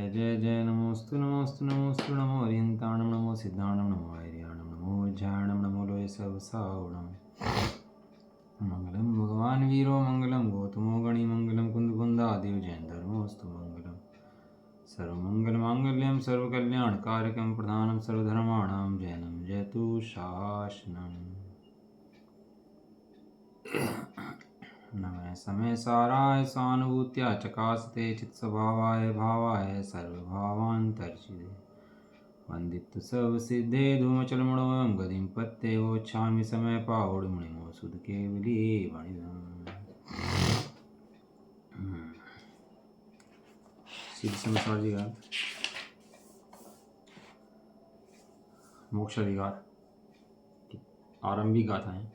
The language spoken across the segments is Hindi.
जय जय जय नमोस्तु नमोस्तु नमोस्तु नमो हरियंताणं नमो सिद्धाणं नमो वैर्याणं नमो वज्रायणं नमो लोय सबसावणं मंगलम भगवान वीरो मंगलम गौतमो गणि मंगलम कुंदकुंदादेव जैन धर्मोस्तु मंगलम सर्वमंगल मांगल्यम सर्वकल्याणकारकं प्रधानं सर्वधर्माणां जैनं जयतु शासनम् नमः समय साराय स्वानुभूत्या चकासते चित्स्वभावाय भावाय सर्वभावान्तर्चिदे वंदित्व सब सिद्धे धूमचलमणोऽयं गतिं पत्ते वोच्छामि समय पावुर्मुनिमो सुध केवली वणिदम् सिद्ध समाचार जी का मोक्ष अधिकार आरंभिक गाथा है।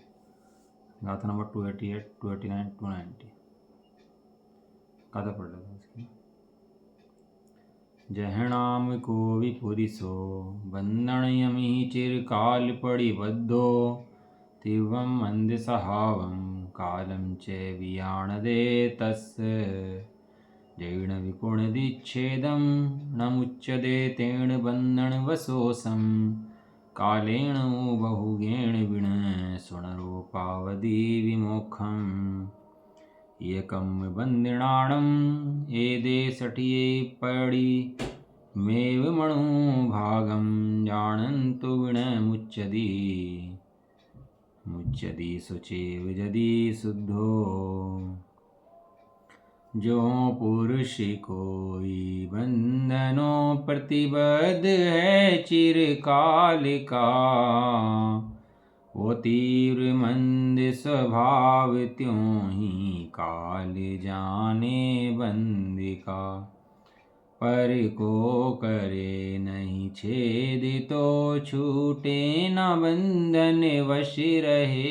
गाथा नंबर 288, 289, 290 गाथा पढ़ लेते हैं इसकी। जहणाम को विपुरिसो बंधन यमी चिरकाल पड़ी बद्धो तिवम अंध सहावम कालम च वियाण दे तस् जैण विकुण दिच्छेदम न मुच्यते तेण बंधन वसोसम कालेन बहुगेण विण सुणरूपावधि विमोक्षम् एकम बंदिनाणम एदे सटिये पड़ी मेव मणु भागम जानन्तु विण मुच्यति सुचेव जदि शुद्धो जो पुरुष कोई बंधनों प्रतिबद्ध है चिरकाल का वो तीव्र मंद स्वभाव त्यों ही काल जाने बंदिका पर को करे नहीं छेद तो छूटे न बंधन वश रहे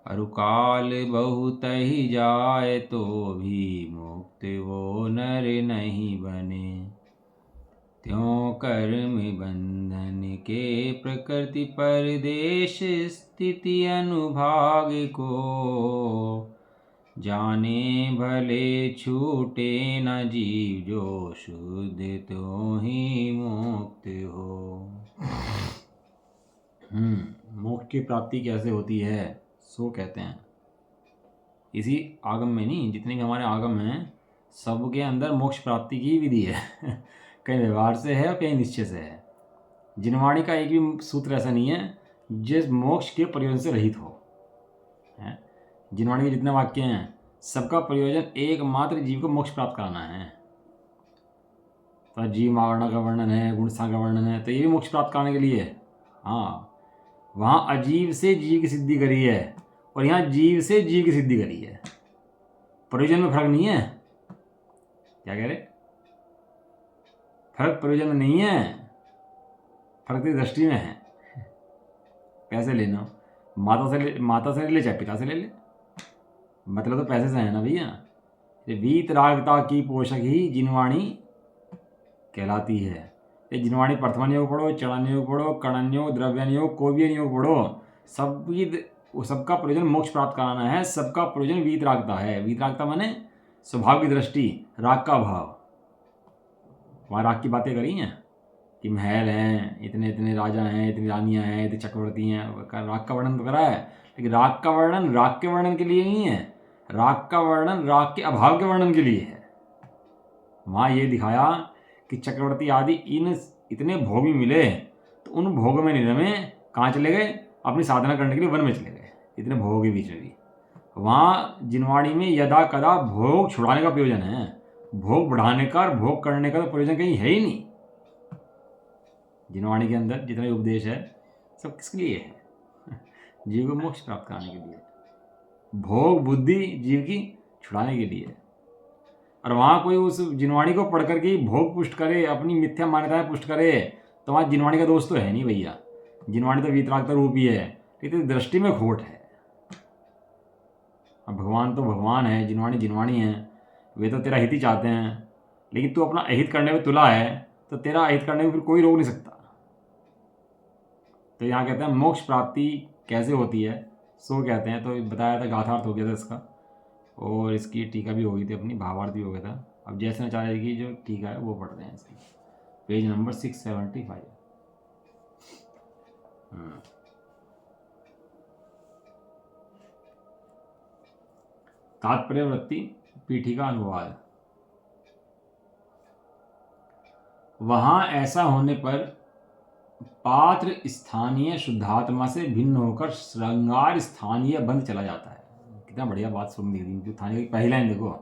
अरुकाल बहुत ही जाए तो भी मुक्त वो नर नहीं बने त्यों कर्म बंधन के प्रकृति परदेश स्थिति अनुभाग को जाने भले छूटे न जीव जो शुद्ध तो ही मुक्त हो। मोक्ष की प्राप्ति कैसे होती है सो कहते हैं। इसी आगम में नहीं, जितने भी हमारे आगम हैं सबके अंदर मोक्ष प्राप्ति की विधि है कहीं व्यवहार से है और कहीं निश्चय से है। जिनवाणी का एक भी सूत्र ऐसा नहीं है जिस मोक्ष के प्रयोजन से रहित हो है। जिनवाणी के जितने वाक्य हैं सबका प्रयोजन एकमात्र जीव को मोक्ष प्राप्त कराना है। तो जीव मावर्ण का वर्णन है, गुणसा का वर्णन है, तो ये भी मोक्ष प्राप्त कराने के लिए। हाँ, वहाँ अजीव से जीव की सिद्धि करी है और यहाँ जीव से जीव की सिद्धि करी है। प्रयोजन में फर्क नहीं है। क्या कह रहे? फर्क प्रयोजन में नहीं है, फर्क तेरी दृष्टि में है। पैसे लेना, माता से ले ले चाहे पिता से ले ले, मतलब तो पैसे से है ना भैया। वीतरागता की पोषक ही जिनवाणी कहलाती है। ये जिनवाणी प्रथमा योग पढ़ो, चढ़ान योग पढ़ो, कणन योग, द्रव्यान योग, कोई योग पढ़ो, सबका प्रयोजन मोक्ष प्राप्त कराना है। सबका प्रयोजन वीतरागता है। वीतरागता माने स्वभाव की दृष्टि, राग का भाव। वहाँ राग की बातें करी हैं कि महल हैं, इतने इतने राजा हैं, इतनी रानियां हैं, इतनी चक्रवर्ती हैं, राग का वर्णन तो करा है। लेकिन राग का वर्णन राग के वर्णन के लिए नहीं है, राग का वर्णन राग के अभाव के वर्णन के लिए है। वहाँ ये दिखाया कि चक्रवर्ती आदि इतने भोग भी मिले तो उन भोग में नहीं रमे, कहाँ चले गए? अपनी साधना करने के लिए वन में चले गए, इतने भोग के बीच में भी। वहाँ जिनवाणी में यदा कदा भोग छुड़ाने का प्रयोजन है, भोग बढ़ाने का और भोग करने का तो प्रयोजन कहीं है ही नहीं। जिनवाणी के अंदर जितना भी उपदेश है सब किसके लिए है? जीव को मोक्ष प्राप्त कराने के लिए, भोग बुद्धि जीव की छुड़ाने के लिए। और वहाँ कोई उस जिनवाणी को पढ़ करके भोग पुष्ट करे, अपनी मिथ्या मान्यताएं पुष्ट करे, तो वहाँ जिनवाणी का दोष तो है नहीं भैया। जिनवाणी तो वीतरागता रूप ही है, लेकिन दृष्टि में खोट है। अब भगवान तो भगवान है, जिनवाणी जिनवाणी है, वे तो तेरा हित ही चाहते हैं। लेकिन तू अपना अहित करने में तुला है तो तेरा अहित करने में फिर कोई रोक नहीं सकता। तो यहाँ कहते हैं मोक्ष प्राप्ति कैसे होती है सो कहते हैं। तो बताया था, गाथार्थ हो गया था इसका। और इसकी टीका भी हो गई थी अपनी, भावार्थ भी हो गया था। अब जैसे आचार्य की जो टीका है वो पढ़ते हैं इसकी, पेज नंबर 675। तात्पर्य वृत्ति पीठिका अनुवाद। वहां ऐसा होने पर पात्र स्थानीय शुद्धात्मा से भिन्न होकर श्रृंगार स्थानीय बंध चला जाता है। कितना बढ़िया बात सुन दी थाने की पहली लाइन देखो।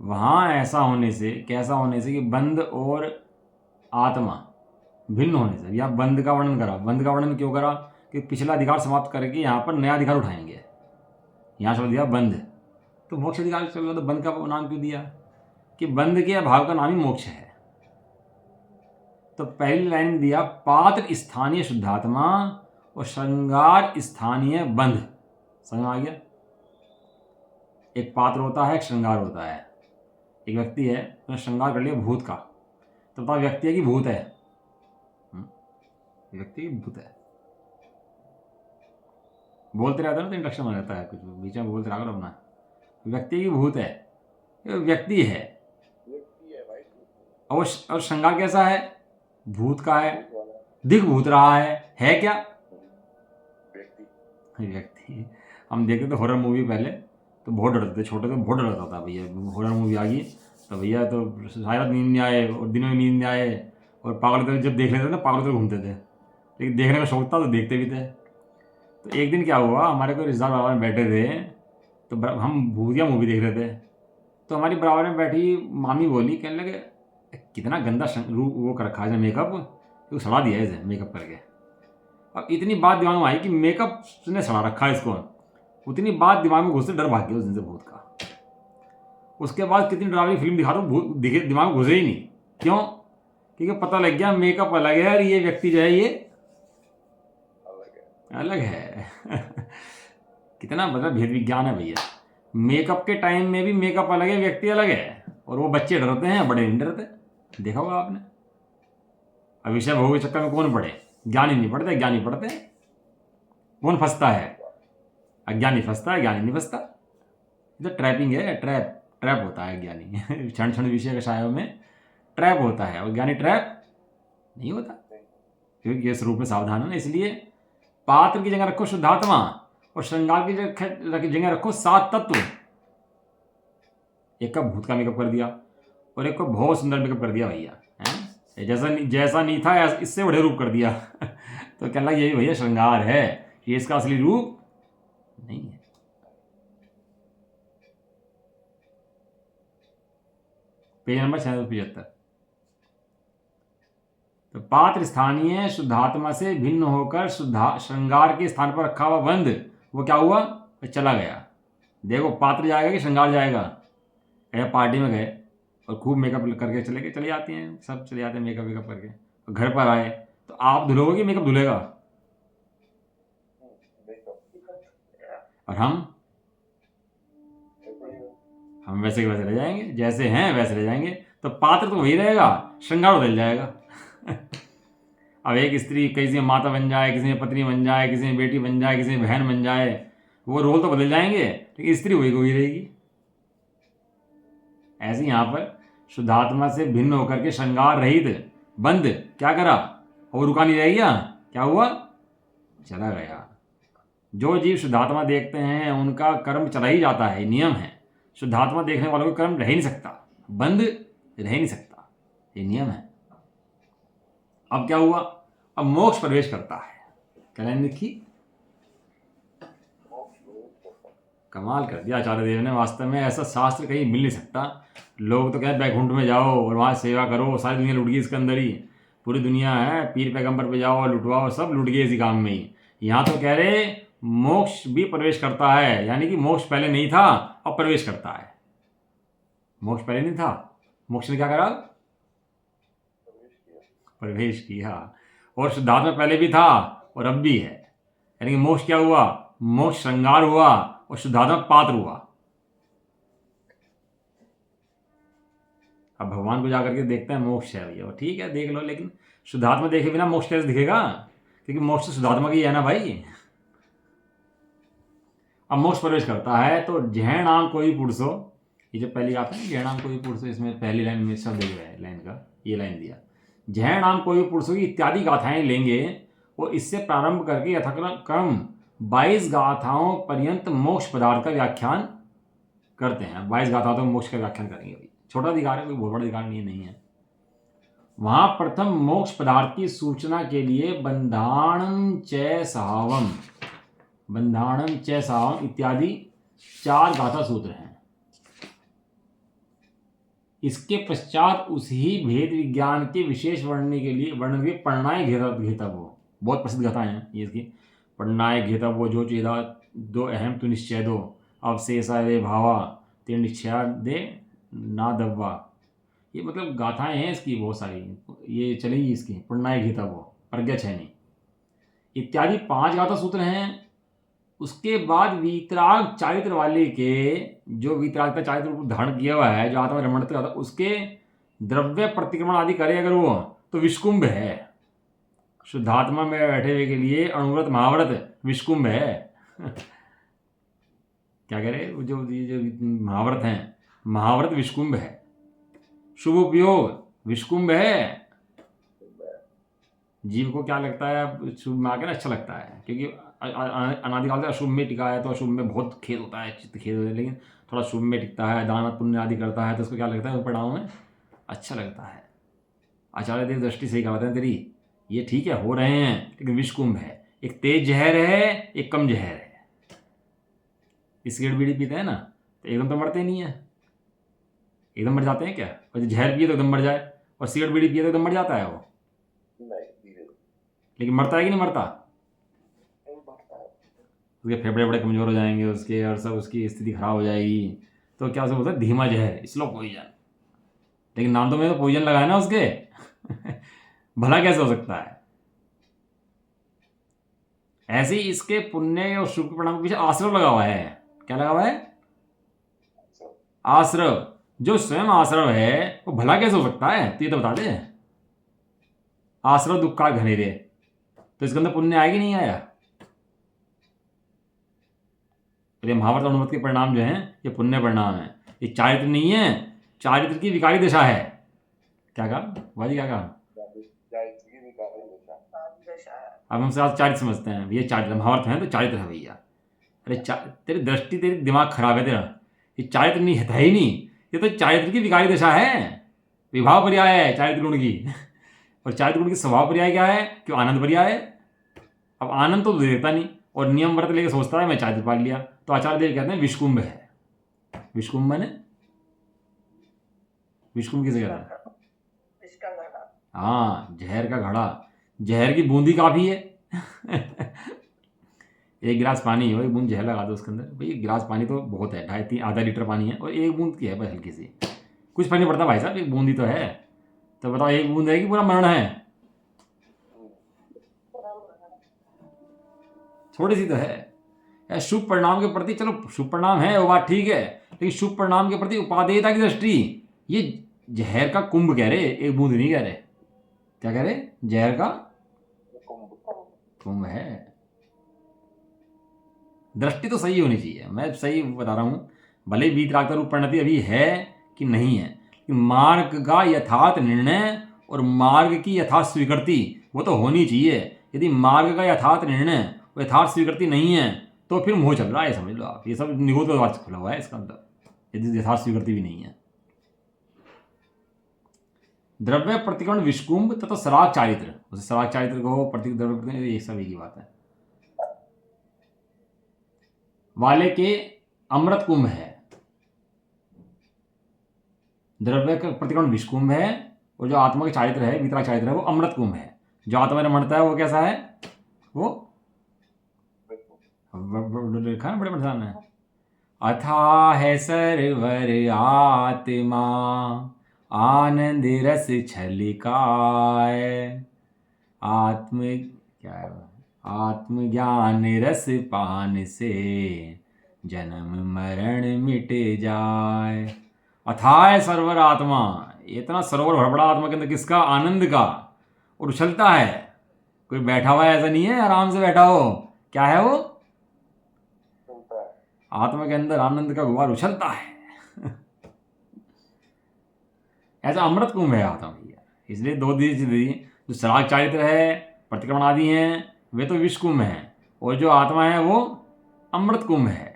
वहां ऐसा होने से, कैसा होने से कि बंध और आत्मा भिन्न होने से, या बंध का वर्णन करा। बंध का वर्णन क्यों करा? कि पिछला अधिकार समाप्त करके यहाँ पर नया अधिकार उठाएंगे। यहाँ चल दिया बंध, तो मोक्ष अधिकार चल रहा, तो बंध का नाम क्यों दिया? कि बंध के अभाव का नाम ही मोक्ष है। तो पहली लाइन में दिया पात्र स्थानीय शुद्धात्मा और श्रृंगार स्थानीय बंध। समझ में आ गया? एक पात्र होता है, एक श्रृंगार होता है। एक व्यक्ति है, उसने श्रृंगार कर लिया भूत का, तो बताओ व्यक्ति है कि भूत है? व्यक्ति की भूत है। बोलते रहते ना तो इंडक्शन में रहता है, कुछ बीच में बोलते रहा करो अपना। व्यक्ति की भूत है, व्यक्ति है। और श्रृंगार कैसा है? भूत का है, दिख भूत रहा है क्या? व्यक्ति। हम देखते थे हॉरर मूवी पहले, तो बहुत डरते थे, छोटे तो बहुत डर लगता था भैया। हॉरर मूवी आ गई तो भैया तो सारी रात नींद नहीं आए और दिनों में नींद नहीं आए, और पागल तो जब देख लेते थे ना पागल तो घूमते थे, लेकिन देखने का शौक था तो देखते भी थे। तो एक दिन क्या हुआ, हमारे कोई रिश्तेदार बराबर में बैठे थे, तो हम भूतिया मूवी देख रहे थे। तो हमारी बराबर में बैठी मामी बोली, कहने लगे कितना गंदा वो कर रखा है मेकअप, तो सड़ा दिया है इसे मेकअप करके। अब इतनी बात दिमाग में आई कि मेकअप ने सड़ा रखा है इसको, उतनी बात दिमाग में घुसते डर भाग गया उस दिन से भूत का। उसके बाद कितनी डरावनी फिल्म दिखा दो दिमाग में घुसे ही नहीं। क्यों? क्योंकि पता लग गया मेकअप अलग है और ये व्यक्ति जो है ये अलग है। कितना मतलब भेद विज्ञान है भैया। मेकअप के टाइम में भी मेकअप अलग है, व्यक्ति अलग है। और वो बच्चे डरते हैं, बड़े नहीं डरते। देखा होगा आपने। अब विषय भोग के चक्कर में कौन पढ़े? ज्ञानी नहीं पढ़ते, ज्ञानी पढ़ते। कौन फंसता है? अज्ञानी फंसता है, ज्ञानी नहीं फंसता। ये तो ट्रैपिंग है, ट्रैप होता है ज्ञानी। क्षण क्षण विषय कषायों में ट्रैप होता है, और ज्ञानी ट्रैप नहीं होता, क्योंकि इस रूप में सावधान है ना। इसलिए पात्र की जगह रखो शुद्धात्मा, और श्रृंगार की जगह रखो सात तत्व। एक का भूत का मेकअप कर दिया और एक को बहुत सुंदर मेकअप कर दिया भैया, जैसा नहीं था इससे बड़े रूप कर दिया। तो कहना यही भैया श्रृंगार है, ये इसका असली रूप नहीं है। Page number 675। तो पात्र स्थानीय शुद्धात्मा से भिन्न होकर श्रृंगार के स्थान पर रखा हुआ बंध, वो क्या हुआ? चला गया। देखो पात्र जाएगा कि श्रृंगार जाएगा? पार्टी में गए और खूब मेकअप करके चले जाती हैं, सब चले जाते हैं मेकअप वेकअप करके, और घर पर आए तो आप धुलोगे कि मेकअप धुलेगा? और हम वैसे के वैसे रह जाएंगे, जैसे हैं वैसे रह जाएंगे। तो पात्र तो वही रहेगा, श्रृंगार बदल जाएगा। अब एक स्त्री किसी में माता बन जाए, किसी में पत्नी बन जाए, किसी में बेटी बन जाए, किसी में बहन बन जाए, वो रोल तो बदल जाएंगे, लेकिन स्त्री वही को ही रहेगी। ऐसे यहाँ पर शुद्धात्मा से भिन्न होकर के श्रृंगार रहित बंद क्या करा? और रुका नहीं रह गया, क्या हुआ? चला गया। जो जीव शुद्धात्मा देखते हैं उनका कर्म चला ही जाता है, नियम है। शुद्धात्मा देखने वालों का कर्म रह ही नहीं सकता, बंद रह ही नहीं सकता, ये नियम है। अब क्या हुआ? अब मोक्ष प्रवेश करता है। क्या लिखी? कमाल कर दिया आचार्य देव ने। वास्तव में ऐसा शास्त्र कहीं मिल नहीं सकता। लोग तो कहते बैकुंठ में जाओ और वहाँ सेवा करो, सारी दुनिया लुट गई इसके अंदर ही। पूरी दुनिया है, पीर पैगंबर पे जाओ लुटवाओ, सब लुट गए इसी काम में ही। यहाँ तो कह रहे मोक्ष भी प्रवेश करता है, यानी कि मोक्ष पहले नहीं था अब प्रवेश करता है। मोक्ष पहले नहीं था, मोक्ष ने क्या करा? प्रवेश किया। और शुद्धात्मा पहले भी था और अब भी है, यानी कि मोक्ष क्या हुआ? मोक्ष श्रृंगार हुआ और शुद्धात्मा पात्र हुआ। अब भगवान को जाकर के देखते हैं मोक्ष है भैया, ठीक है देख लो, लेकिन शुद्धात्मा देखे बिना मोक्ष कैसे दिखेगा? क्योंकि मोक्ष तो शुद्धात्मा की है ना भाई। अब मोक्ष प्रवेश करता है तो जह नाम कोई पुरुषो, ये जो पहली गाथा है जह नाम कोई पुरुषो, इसमें पहली लाइन में शब्द जो है लाइन का ये लाइन दिया, जह नाम कोई पुरुषो की इत्यादि गाथाएं लेंगे वो इससे प्रारंभ करके यथाक्रम 22 गाथाओं पर्यंत मोक्ष पदार्थ का व्याख्यान करते हैं। 22 गाथाओं तक मोक्ष का व्याख्यान करेंगे। अभी छोटा अधिकार है, कोई बहुत बड़ा अधिकार नहीं है। वहां प्रथम मोक्ष पदार्थ की सूचना के लिए बंधाणम च सावम इत्यादि 4 गाथा सूत्र हैं। इसके पश्चात उसी भेद विज्ञान के विशेष वर्णन के लिए पढ़नाय घेतव्यो, बहुत प्रसिद्ध गाथाएं हैं ये इसकी। पढ़नाय घेतव्यो जो चेदा दो अहम तु निश्चय दो अवशेषा दे भावा ते निश्चया दे ना दब्वा, ये मतलब गाथाएं हैं इसकी बहुत सारी, ये चलेगी इसकी। पढ़नाय घेतव्यो, प्रज्ञा छैनी इत्यादि 5 गाथा सूत्र हैं। उसके बाद वीतराग चारित्र वाले के, जो वीतरागता चारित्र को धारण किया हुआ है, जो आत्मा रमणत्व का, उसके द्रव्य प्रतिक्रमण आदि करे अगर वो, तो विष्कुंभ है। शुद्धात्मा में बैठे हुए के लिए अणुव्रत महाव्रत विष्कुंभ है। क्या कह रहे, जो महाव्रत हैं, महाव्रत विष्कुंभ है। शुभ उपयोग विष्कुंभ है। जीव को क्या लगता है, शुभ में आकर अच्छा लगता है, क्योंकि अनादिकाल से अशुभ में टिका है, तो अशुभ में बहुत खेद होता है, चित्त खेद होता है, लेकिन थोड़ा शुभ में टिकता है, दान पुण्य आदि करता है, तो उसको क्या लगता है, परिणाम में अच्छा लगता है। आचार्य देव दृष्टि से ही कहते हैं तेरी ये ठीक है, हो रहे हैं, लेकिन विषकुंभ है, एक तेज जहर है, एक कम जहर है। सिगरेट बीड़ी पीते हैं ना, तो एकदम तो मरते नहीं है, एकदम मर जाते हैं क्या? और जो जहर पिए तो एकदम मर जाए, और सिगरेट बीड़ी पिए तो एकदम मर जाता है वो, लेकिन मरता है कि नहीं मरता? उसके फेफड़े बड़े कमज़ोर हो जाएंगे उसके, और सब उसकी स्थिति खराब हो जाएगी। तो क्या उसको बोलता है, धीमा जहर, स्लो पॉइजन। लेकिन नाम तो में तो पॉइजन लगा है ना उसके। भला कैसे हो सकता है? ऐसे ही इसके पुण्य और शुभ परिणाम के पीछे आश्रव लगा हुआ है। क्या लगा हुआ है? आश्रव। जो स्वयं आश्रव है वो भला कैसे हो सकता है, तो ये तो बता दे। आश्रव दुख का घने दे, तो इसके अंदर पुण्य आएगी नहीं आया? तो ये महाभारत अनुमत के परिणाम जो हैं ये पुण्य परिणाम है, ये चारित्र नहीं है, चारित्र की विकारी दशा है। क्या कहा भाजी, क्या कहा? अब हम आज चारित्र समझते हैं, भैया चारित्र महाभारत है तो चारित्र है भैया। अरे तेरी दृष्टि, तेरी दिमाग खराब है तेरा। ये चारित्र नहीं है ही नहीं, ये तो चारित्र की विकारी दशा है, विभाव पर्याय है चारित्र गुण की। और चारित्र गुण की स्वभाव पर्याय क्या है? क्यों आनंद पर्याय है। अब आनंद तो देखता नहीं, और नियम व्रत लेके सोचता है मैं चारित्र पाल लिया, तो आचार्य देव कहते हैं विषकुंभ है। विषकुंभ मैंने विषकुंभ किसे कहता है? हाँ, जहर का घड़ा, जहर की बूंदी काफी है। एक गिलास पानी हो, एक बूंद जहर लगा दो उसके अंदर, भाई गिलास पानी तो बहुत है, 2.5 आधा लीटर पानी है, और एक बूंद की है बस हल्की सी, कुछ फर्क नहीं पड़ता भाई साहब, एक बूंदी तो है। तो बताओ एक बूंद है कि पूरा मरण है? थोड़ी सी तो है। शुभ परिणाम के प्रति, चलो शुभ परिणाम है वो बात ठीक है, लेकिन शुभ परिणाम के प्रति उपादेयता की दृष्टि, ये जहर का कुंभ कह रहे, एक बूंद नहीं कह रहे। क्या कह रहे? जहर का कुंभ है। दृष्टि तो सही होनी चाहिए, मैं सही बता रहा हूं, भले वीतरागता रूप परिणति अभी है कि नहीं है, मार्ग का यथार्थ निर्णय और मार्ग की यथार्थ स्वीकृति वो तो होनी चाहिए। यदि मार्ग का यथार्थ निर्णय, यथार्थ स्वीकृति नहीं है, तो फिर मोह चल रहा है, समझ लो आप। ये सब निगोद का खुला हुआ है इसका अंदर, यदि यथार्थ स्वीकृति भी नहीं है। द्रव्य प्रतिक्रमण विषकुंभ तथा सराग चारित्र, उसे सराग चारित्र को प्रतीक द्रव्य प्रतिक्रमण, ये सब एक ही बात है। वाले के अमृत कुंभ है, द्रव्य का प्रतिक्रमण विषकुंभ है, और जो आत्मा का चारित्र है, वितराग चारित्र है, वो अमृत कुंभ है। जो आत्मा में मरता है वो कैसा है? वो लिखा है बड़े परेशान है। अथा है सरवर आत्मा आनंद रस छलिकाय, क्या है? आत्मज्ञान रस पान से जन्म मरण मिट जाए। अथाय सरोवर आत्मा, इतना सरोवर भर बड़ा आत्मा के अंदर किसका? आनंद का, और उछलता है। कोई बैठा हुआ है ऐसा नहीं है आराम से बैठा हो, क्या है वो? आत्मा के अंदर आनंद का गुबार उछलता है। ऐसा अमृत कुंभ है आत्मा भैया। इसलिए दो दी जो सराग चारित्र है, प्रतिक्रमण आदि हैं, वे तो विष कुंभ हैं, और जो आत्मा है वो अमृत कुंभ है।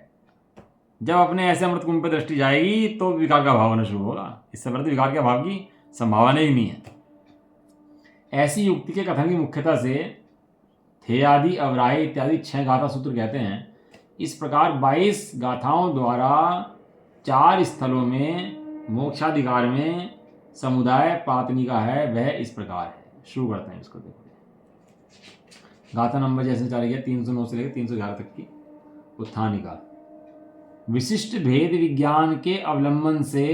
जब अपने ऐसे अमृत कुंभ पर दृष्टि जाएगी तो विकार का भाव होना शुरू होगा। इससे पहले तो विकार के भाव की संभावना ही नहीं है। ऐसी युक्ति के कथन की मुख्यता से थे आदि अवराही इत्यादि 6 गाथा सूत्र कहते हैं। इस प्रकार 22 गाथाओं द्वारा 4 स्थलों में मोक्षाधिकार में समुदाय पातनी का है, वह इस प्रकार है। शुरू करते हैं इसको। देखो गाथा नंबर जैसे चले गया 309 से लेकर 311 तक की उत्थानिका। विशिष्ट भेद विज्ञान के अवलंबन से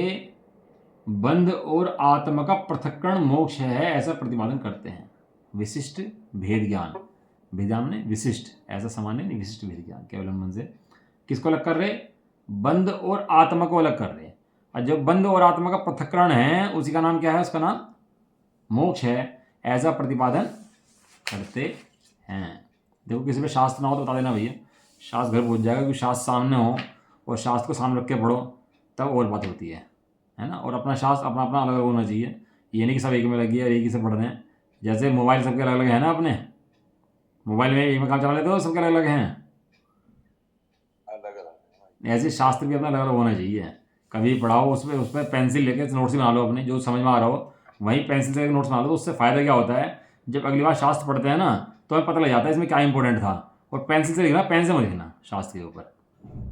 बंध और आत्मा का पृथक्करण मोक्ष है, ऐसा प्रतिपादन करते हैं। विशिष्ट भेद ज्ञान, भेदाम ने विशिष्ट, ऐसा सामान्य नहीं, विशिष्ट भेद ज्ञान के अवलंबन से किसको अलग कर रहे? बंध और आत्मा को अलग कर रहे। और जो बंध और आत्मा का पृथक्करण है उसी का नाम क्या है? उसका नाम मोक्ष है, ऐसा प्रतिपादन करते हैं। देखो किसी पे शास्त्र ना हो तो बता देना भैया, शास्त्र घर पहुंच जाएगा। क्योंकि शास्त्र सामने हो और शास्त्र को सामने रख के पढ़ो तब और बात होती है ना। और अपना शास्त्र अपना अपना अलग अलग होना चाहिए। ये नहीं कि सब एक में लगी है, एक ही से पढ़ रहे हैं। जैसे मोबाइल सबके अलग अलग है ना, अपने मोबाइल में एक में काम चला लेते हो, सबके अलग अलग हैं, ऐसे शास्त्र भी अपना अलग अलग होना चाहिए। कभी पढ़ाओ उस पर पेंसिल लेके नोट्स बना लो अपने, जो समझ में आ रहा हो वहीं पेंसिल से नोट्स बना लो। तो उससे फ़ायदा क्या होता है, जब अगली बार शास्त्र पढ़ते हैं ना तो हमें पता लग जाता है इसमें क्या इंपॉर्टेंट था। और पेंसिल से लिखना, पेन से मत लिखना शास्त्र के ऊपर,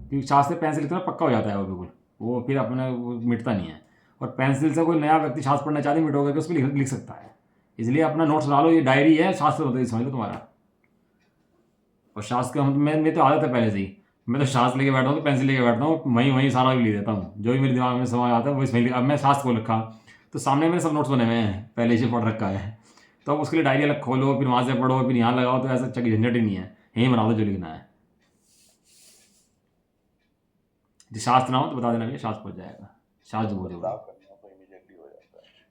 क्योंकि शास्त्र पेंसिल लिखना पक्का हो जाता है वो, बिल्कुल वो फिर अपने वो मिटता नहीं है। और पेंसिल से कोई नया व्यक्ति शास्त्र पढ़ना चाहते मिट होकर के उस पर लिख सकता है। इसलिए अपना नोट्स बना लो, ये डायरी है, शास्त्र होता है, समझ लो तुम्हारा। और शास्त्र का मैं तो आदत है पहले से ही, मैं तो शास्त्र लेके बैठा हूँ तो पेंसिल लेके बैठता हूँ, वहीं वहीं सारा लिख देता हूँ, जो भी मेरे दिमाग में समझ आता है वही वहीं। अब मैं शास्त्र को लिखा तो सामने मेरे सब नोट्स बने हुए हैं, पहले से पढ़ रखा है। तो अब उसके लिए डायरी अलग खोलो, फिर वहाँ से पढ़ो, फिर यहाँ लगाओ, तो ऐसा चक्की झंझट ही नहीं है, यहीं बना दो जो लिखना है। जो शास्त्र ना हो तो बता देना भैया, शास्त्र पढ़ जाएगा। शास्त्र बहुत जरूरी।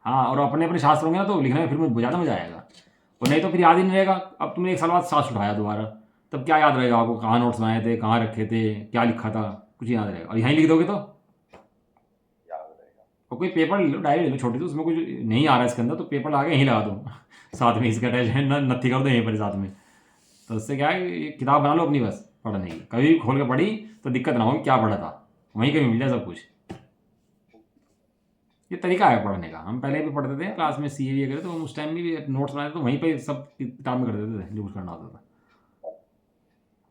हाँ, और अपने अपने शास्त्र होंगे ना तो लिखने में फिर ज़्यादा मजा आएगा। और नहीं तो फिर याद ही नहीं रहेगा। अब तुमने एक साल बाद शास्त्र उठाया दोबारा, तब क्या याद रहेगा आपको? कहाँ नोट्स बनाए थे, कहाँ रखे थे, क्या लिखा था, कुछ याद रहेगा। और यहीं लिख दोगे तो याद रहेगा। और कोई पेपर ले लो, डायरी ले लो छोटी, तो उसमें कुछ नहीं आ रहा है इसके अंदर तो पेपर ला के यहीं लगा दो साथ में, इसका अटैच है नत्थी कर दो यहीं पर साथ में। तो उससे क्या है, किताब बना लो अपनी बस पढ़ने की, कभी भी खोल के पढ़ी तो दिक्कत ना हो क्या पढ़ा था, वहीं कहीं मिल जाए सब कुछ। ये तरीका है पढ़ने का। हम पहले भी पढ़ते थे क्लास में, सी ए करते तो उस टाइम भी नोट्स बनाते तो वहीं पे सब किताब में कर देते थे जो कुछ करना होता था।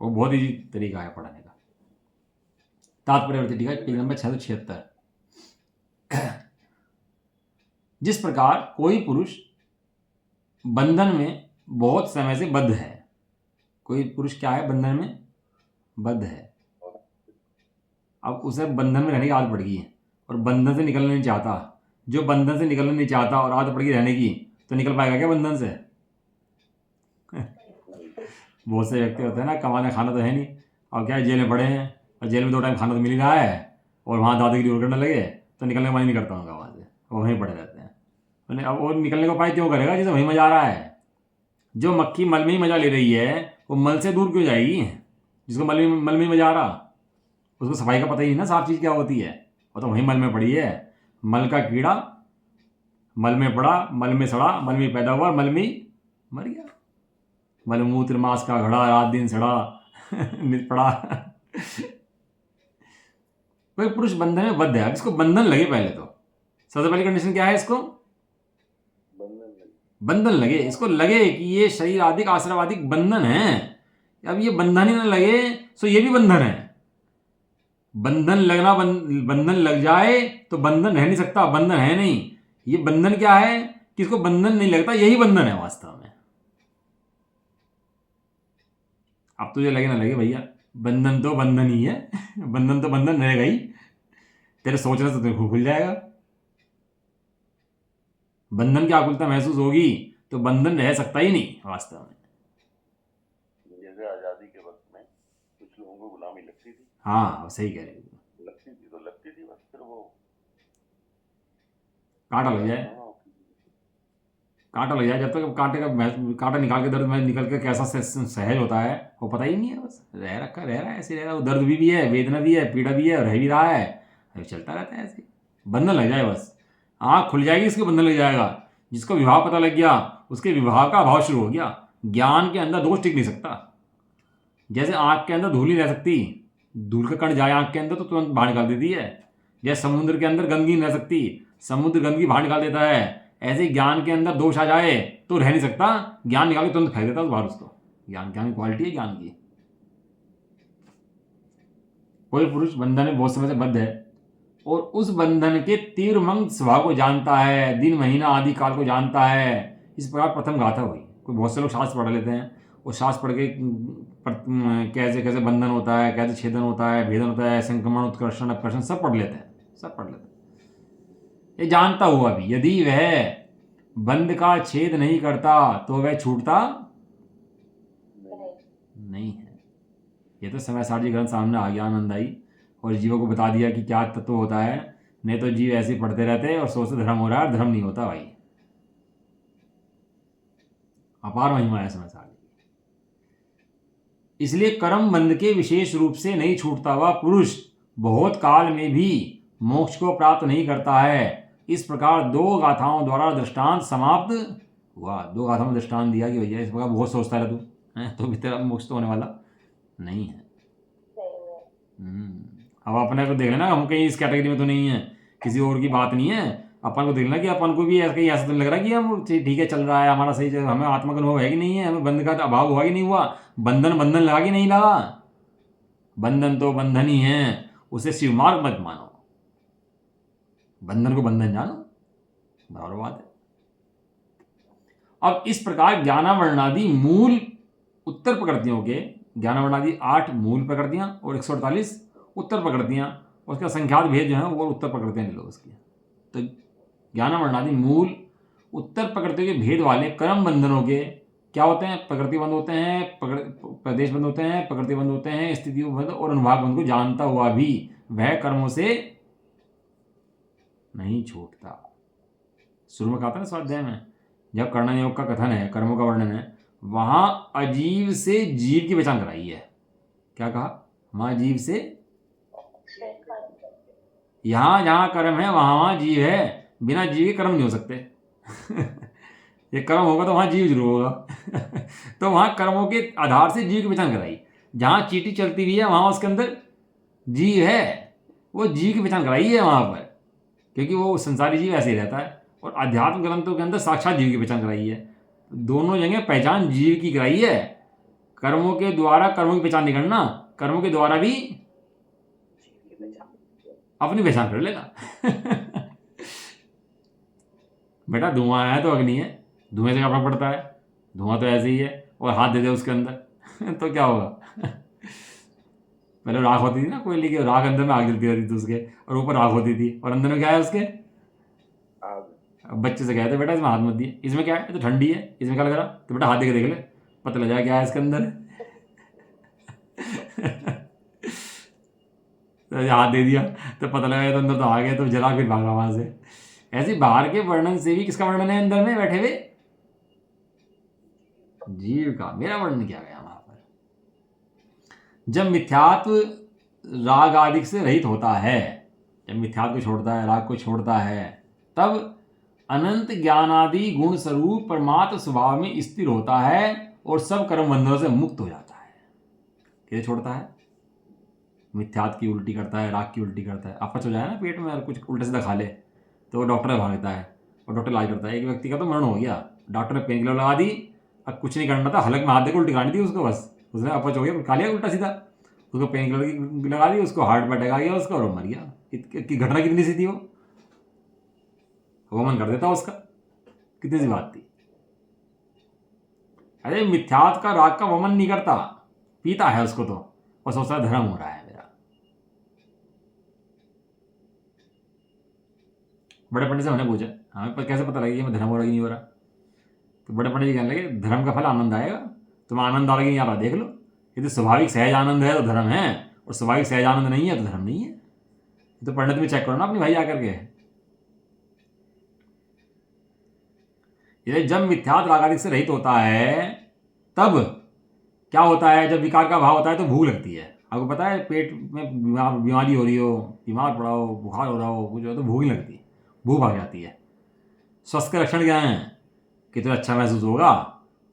वो बहुत ही तरीका है पढ़ने का। तात्पर्य टीका पेज नंबर 676। जिस प्रकार कोई पुरुष बंधन में बहुत समय से बद्ध है, कोई पुरुष क्या है, बंधन में बद्ध है। अब उसे बंधन में रहने की आदत पड़ गई है और बंधन से निकलना नहीं चाहता। जो बंधन से निकलना नहीं चाहता और आदत पड़ गई रहने की, तो निकल पाएगा क्या बंधन से? बहुत से व्यक्ति होते हैं ना, कमाने खाना तो है नहीं, और क्या है, जेल में पड़े हैं, और जेल में 2 टाइम खाना तो मिल ही रहा है, और वहाँ दादागिरी और करने लगे तो निकलने का मन ही नहीं करता उनका वहाँ से, वो वहीं पड़े रहते हैं। अब वो निकलने का उपाय क्यों करेगा जिसे वहीं मजा आ रहा है? जो मक्खी मल में ही मजा ले रही है वो मल से दूर क्यों जाएगी? जिसको मल में मजा आ रहा, उसको सफाई का पता ही नहीं ना, साफ चीज़ क्या होती है। वो तो वहीं मल में पड़ी है। मल का कीड़ा मल में पड़ा, मल में सड़ा, मल में पैदा हुआ, मल में ही मर गया। मलमूत्र मांस का घड़ा, रात दिन सड़ा नित पड़ा। कोई पुरुष बंधन में बद्ध है। अब इसको बंधन लगे पहले तो, सबसे पहली कंडीशन क्या है, इसको बंधन लगे। इसको लगे कि ये शरीर आदि आश्रवादी बंधन है। अब ये बंधन ही ना लगे तो ये भी बंधन है। बंधन लगना, बंधन लग जाए तो बंधन रह नहीं सकता, बंधन है नहीं। ये बंधन क्या है कि इसको बंधन नहीं लगता, यही बंधन है वास्तव में। अब तुझे लगे ना लगे भैया, बंधन तो बंधन ही है। बंधन तो बंधन रहेगा ही, तेरे सोचने से तेरे को खुल जाएगा। बंधन की आकुलता महसूस होगी तो बंधन रह सकता ही नहीं वास्तव में। जैसे आजादी के वक्त में कुछ लोगों को गुलामी लगती थी। हाँ सही कह रहे हो, लगती थी तो लगती थी, बस फिर वो कांटा लग जाए। कांटा लग जाए, जब तक कांटे का कांटा निकाल के दर्द में निकल के कैसा सहज होता है वो पता ही नहीं है। बस रह रहा है ऐसे, रह रहा है, वो दर्द भी है, वेदना भी है, पीड़ा भी है, रह भी रहा है, अभी चलता रहता है ऐसे। बंधन लग जाए बस, आँख खुल जाएगी, इसके बंधन लग जाएगा। जिसको विवाह पता लग गया उसके विवाह का अभाव शुरू हो गया। ज्ञान के अंदर दोष टिक नहीं सकता। जैसे आँख के अंदर धूल नहीं रह सकती, धूल का कण जाए आँख के अंदर तो तुरंत बाहर निकाल देती है। जैसे समुद्र के अंदर गंदगी नहीं रह सकती, समुद्र गंदगी बाहर निकाल देता है, ऐसे ज्ञान के अंदर दोष आ जाए तो रह नहीं सकता, ज्ञान निकाल के तुरंत फेंक देता है बाहर उसको। ज्ञान की क्वालिटी है ज्ञान की। कोई पुरुष बंधन में बहुत समय से बद्ध है और उस बंधन के तीव्रमंग स्वभाव को जानता है, दिन महीना आदि काल को जानता है। इस प्रकार प्रथम गाथा हुई। कोई बहुत से लोग शास्त्र पढ़ लेते हैं और शास्त्र पढ़ के कैसे कैसे बंधन होता है, कैसे छेदन होता है, भेदन होता है, संक्रमण, उत्कर्षण, अपकर्षण सब पढ़ लेते हैं, सब पढ़ लेते हैं। ये जानता हुआ भी यदि वह बंध का छेद नहीं करता तो वह छूटता नहीं है। ये तो समय सारजी ग्रंथ सामने आ गया आनंदाई, और जीवों को बता दिया कि क्या तत्व होता है। नहीं तो जीव ऐसे ही पढ़ते रहते और सोचते धर्म हो रहा है, धर्म नहीं होता भाई। अपार महिमा है समय सारजी। इसलिए कर्म बंध के विशेष रूप से नहीं छूटता हुआ पुरुष बहुत काल में भी मोक्ष को प्राप्त नहीं करता है। इस प्रकार दो गाथाओं द्वारा दृष्टांत समाप्त हुआ। दो गाथाओं में दृष्टांत दिया कि भैया इस प्रकार बहुत सोचता है तू, तो भी तेरा मोक्ष तो होने वाला नहीं है। अब अपने को देख लेना, हम कहीं इस कैटेगरी में तो नहीं है, किसी और की बात नहीं है। अपन को देख लेना कि अपन को भी कहीं ऐसा तो लग रहा है कि हम ठीक है चल रहा है हमारा सही, हमें आत्मा का अनुभव है कि नहीं है, हमें बंध का अभाव हुआ कि नहीं हुआ, बंधन लगा कि नहीं लगा। बंधन तो बंधन ही है, उसे शिव मार्ग मत मानो, बंधन को बंधन जानो, बराबर बात है। अब इस प्रकार ज्ञानावर्णादि मूल उत्तर प्रकृतियों के, ज्ञानावर्णादि 8 मूल प्रकृतियां और 148 उत्तर प्रकृतियां, उसका संख्यात भेद जो है वो उत्तर प्रकृतियां ले लो उसकी। तो ज्ञानावर्णादि मूल उत्तर प्रकृति के भेद वाले कर्म बंधनों के क्या होते हैं? प्रकृति बंध होते हैं, प्रदेश बंध होते हैं, प्रकृति बंध होते हैं, स्थिति बंध और अनुभाग बंध को जानता हुआ भी वह कर्मों से नहीं छूटता। शुरू में कहा था ना स्वाध्याय में, जब कर्णन योग का कथन है, कर्मों का वर्णन है, वहां अजीव से जीव की पहचान कराई है। क्या कहा? वहां जीव से, यहां जहां कर्म है वहां जीव है, बिना जीव के कर्म नहीं हो सकते। ये कर्म होगा तो वहां जीव जरूर होगा। तो वहां कर्मों के आधार से जीव की पहचान कराई। जहां चींटी चलती हुई है वहां उसके अंदर जीव है, वो जीव की पहचान कराई है वहां पर, क्योंकि वो संसारी जीव ऐसे ही रहता है। और अध्यात्म ग्रंथों के अंदर साक्षात जीव की पहचान कराई है। दोनों जगह पहचान जीव की कराई है। कर्मों के द्वारा कर्मों की पहचान नहीं करना, कर्मों के द्वारा भी अपनी पहचान कर लेना। बेटा धुआं है तो अग्नि है, धुएं से क्या फर्क पड़ता है? धुआं तो ऐसे ही है, और हाथ दे दे उसके अंदर तो क्या होगा? पहले राख होती थी ना कोयले की, राख अंदर में आग जलती रहती थी उसके, और ऊपर राख होती थी, और अंदर में क्या है उसके? बच्चे से कहते बेटा इसमें हाथ मत दिए, इसमें क्या है? तो ठंडी है, इसमें क्या लग रहा? तो बेटा हाथ दे के देख ले, पता लग जाए क्या है इसके अंदर। तो हाथ दे दिया तो पता लगा तो अंदर तो आ गया, तो जला फिर भागा वहां से। ऐसे बाहर के वर्णन से भी किसका वर्णन है अंदर में बैठे हुए? जीव का। मेरा वर्णन किया गया वहां पर। जब मिथ्यात्व राग आदि से रहित होता है, जब मिथ्यात्व को छोड़ता है, राग को छोड़ता है, तब अनंत ज्ञानादि गुण स्वरूप परमात्म स्वभाव में स्थिर होता है और सब कर्म बंधनों से मुक्त हो जाता है। कैसे छोड़ता है? मिथ्यात्व की उल्टी करता है, राग की उल्टी करता है, अपच हो जाए ना पेट में और कुछ उल्टे सीधा खा ले तो डॉक्टर भागता है और डॉक्टर इलाज करता है। एक व्यक्ति का तो मरण हो गया, डॉक्टर ने पेन किलर लगा दी, अब कुछ नहीं करना था, हलक में हाथ देकर उल्टी करनी थी उसको, बस उसने अपच हो गया, खा लिया उल्टा सीधा, उसको पेन किलर लगा दी, उसको हार्ट अटैक आ गया उसका और वो मर गया। की घटना कितनी सी थी? वो मन कर देता उसका, कितनी सी बात थी। अरे मिथ्यात्व का राग का वमन नहीं करता, पीता है उसको तो, और सोचता है धर्म हो रहा है मेरा। बड़े पंडित से हमने पूछा हमें पर कैसे पता लगेगा मैं धर्म हो रहा कि नहीं हो रहा? तो बड़े पंडित जी कहने लगे धर्म का फल आनंद आएगा, तुम्हें आनंद आ रहा कि नहीं आ रहा देख लो। यदि स्वाभाविक सहज आनंद है तो धर्म है, और स्वाभाविक सहज आनंद नहीं है तो धर्म नहीं है। तो पंडित भी चेक करो ना अपनी भाई आकर के। ये जब मिथ्यात्व राग आदि से रहित होता है तब क्या होता है, जब विकार का भाव होता है तो भूख लगती है। आपको पता है पेट में बीमारी हो रही हो, बीमार पड़ा हो, बुखार हो रहा हो, कुछ हो तो भूख नहीं लगती, भूख भाग जाती है। स्वस्थ के लक्षण क्या हैं कि तुझे अच्छा महसूस होगा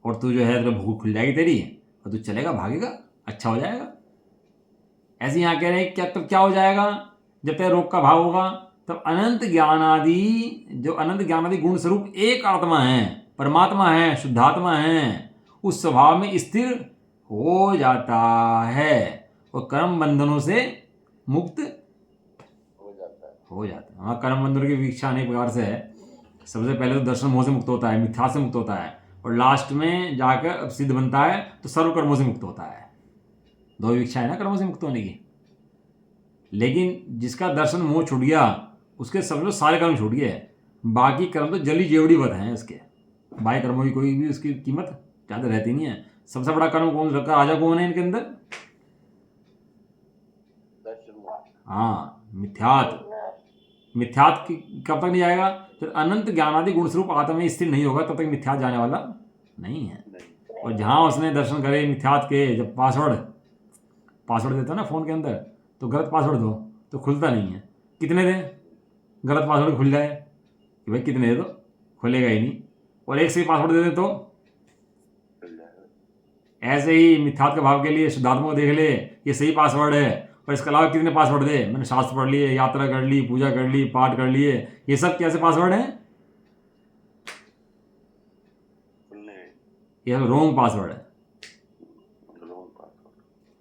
और तू जो है तो भूख खुल जाएगी तेरी और तू चलेगा, भागेगा, अच्छा हो जाएगा। ऐसे यहाँ कह रहे हैं क्या, तब क्या हो जाएगा, जब तक रोग का भाव होगा तब अनंत ज्ञान आदि, जो अनंत ज्ञान आदि गुण स्वरूप एक आत्मा है, परमात्मा है, शुद्धात्मा है, उस स्वभाव में स्थिर हो जाता है और कर्म बंधनों से मुक्त हो जाता है। हो जाता है। वहाँ कर्म बंधनों की वीक्षा अनेक प्रकार से है। सबसे पहले तो दर्शन मोह से मुक्त होता है, मिथ्या से मुक्त होता है, और लास्ट में जाकर सिद्ध बनता है तो सर्व कर्मों से मुक्त होता है। दो वीक्षा है ना कर्मों से मुक्त होने की। लेकिन जिसका दर्शन मोह छूट गया उसके समझो सारे कर्म छूट गए, बाकी कर्म तो जली जेवड़ी बत हैं उसके। बाह्य कर्मों की कोई भी उसकी कीमत ज़्यादा रहती नहीं है। सबसे बड़ा कर्म कौन रखा, राजा कौन है इनके अंदर? हाँ, मिथ्यात कब तक नहीं जाएगा, जब अनंत ज्ञान आदि गुण स्वरूप आत्मा में स्थिर नहीं होगा तब तक मिथ्यात जाने वाला नहीं है। और जहाँ उसने दर्शन करे मिथ्यात के, जब पासवर्ड देता है ना फ़ोन के अंदर, तो गलत पासवर्ड दो तो खुलता नहीं है। कितने दें, गलत पासवर्ड खुल जाए कि भाई कितने दे दो, खुलेगा ही नहीं। और एक सही पासवर्ड दे दे तो ऐसे ही मिथ्यात्व के भाव के लिए शुद्धात्मा को देख ले, ये सही पासवर्ड है, और इसके अलावा कितने पासवर्ड दे, मैंने शास्त्र पढ़ लिए, यात्रा कर ली, पूजा कर ली, पाठ कर लिए, ये सब कैसे पासवर्ड हैं? ये सब रॉन्ग पासवर्ड है।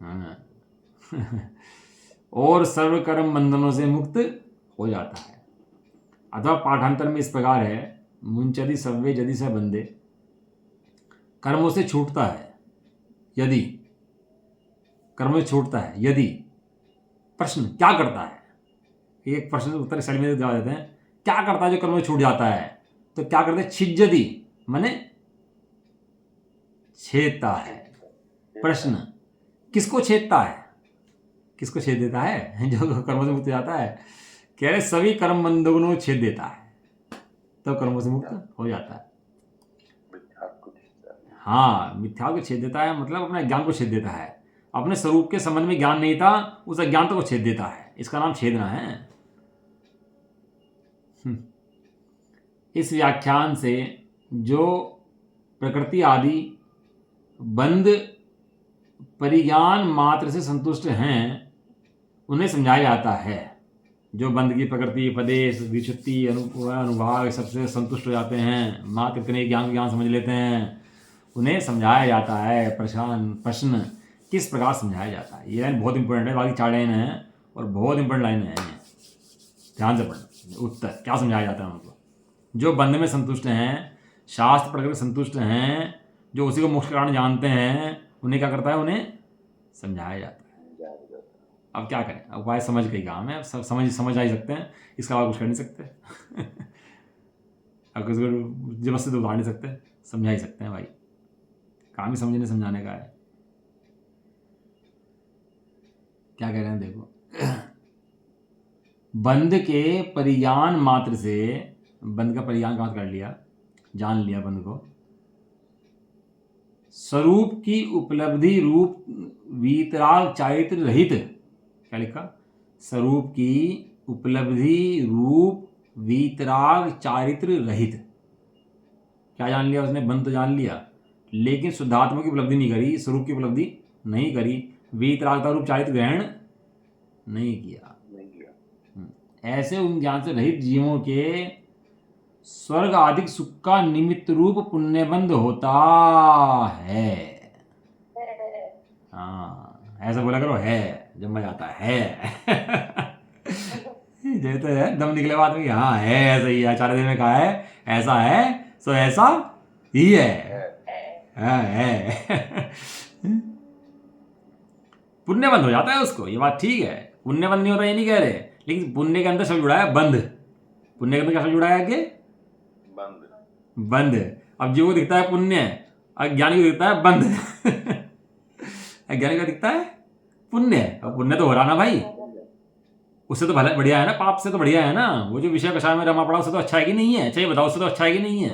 हाँ। और सर्व कर्म बंधनों से मुक्त हो जाता है। अथवा पाठांतर में इस प्रकार है, मुंचदी सव्वे यदि स बंदे, कर्मों से छूटता है यदि, कर्मों से छूटता है यदि, प्रश्न क्या करता है, एक प्रश्न उत्तर शैली में जवाब देते हैं, क्या करता है जो कर्मों से छूट जाता है, तो क्या करते हैं, छिज्जति माने छेदता है। प्रश्न किसको छेदता है, किसको छेद देता है, जो कर्मों से मुक्त हो जाता है, कह रहे सभी कर्म बंधनों को छेद देता है तो कर्मों से मुक्त हो जाता है। हाँ, मिथ्या को छेद देता है मतलब अपने ज्ञान को छेद देता है। अपने स्वरूप के संबंध में ज्ञान नहीं था, उस अज्ञानता को छेद देता है, इसका नाम छेदना है। इस व्याख्यान से जो प्रकृति आदि बंध परिज्ञान मात्र से संतुष्ट हैं उन्हें समझाया जाता है। जो बंध की प्रकृति, पदेश, विचुत्ति, अनुभाग सबसे संतुष्ट हो जाते हैं, मात्र इतने ज्ञान समझ लेते हैं, उन्हें समझाया जाता है। प्रश्न किस प्रकार समझाया जाता है, ये लाइन बहुत इंपॉर्टेंट है। बाकी 4 लाइन हैं और बहुत इंपॉर्टेंट लाइन है, ध्यान से पढ़ना। उत्तर क्या समझाया जाता है उनको, जो बंध में संतुष्ट हैं, शास्त्र प्रकृति संतुष्ट हैं, जो उसी को मोक्ष कारण जानते हैं, उन्हें क्या करता है, उन्हें समझाया जाता है। अब क्या करें, अब उपाय समझ के काम है, अब सब समझ आ ही सकते हैं, इसका अलावा कुछ कर नहीं सकते। अब किसी को जबरदस्ती तो उतार नहीं सकते, समझा ही सकते हैं भाई, काम ही समझने समझाने का है। क्या कह रहे हैं देखो, बंध के परिज्ञान मात्र से, बंध का परिज्ञान कहाँ कर लिया, जान लिया बंध को, स्वरूप की उपलब्धि रूप वीतराग चारित्र रहित, क्या लिखा, स्वरूप की उपलब्धि रूप वीतराग चारित्र रहित। क्या जान लिया उसने, बंध तो जान लिया, लेकिन शुद्धात्मा की उपलब्धि नहीं करी, स्वरूप की उपलब्धि नहीं करी, वीतरागता रूप चारित्र ग्रहण नहीं किया। ऐसे उन ज्ञान से रहित जीवों के स्वर्ग आदि सुख का निमित्त रूप पुण्यबंध होता है। हाँ, ऐसा बोला करो, है जब मजा आता है। जैसे है दम निकले बाद में, हाँ है ऐसा ही, आचार्य देव ने कहा है ऐसा है, सो ऐसा ही है। पुण्य बंद हो जाता है उसको, ये बात ठीक है, पुण्य बंद नहीं होता ये नहीं कह रहे, लेकिन पुण्य के अंदर सब जुड़ा है बंध, पुण्य के अंदर क्या सब जुड़ा है, आगे बंध। अब जीव को दिखता है पुण्य, अज्ञानी को दिखता है बंध। अज्ञानी को दिखता है पुण्य, अब पुण्य तो हो रहा ना भाई, उससे तो भला बढ़िया है ना, पाप से तो बढ़िया है ना, वो जो विषय कषाय में रमा पड़ा उससे तो अच्छा है कि नहीं है, चाहिए बताओ, उससे तो अच्छा है कि नहीं है,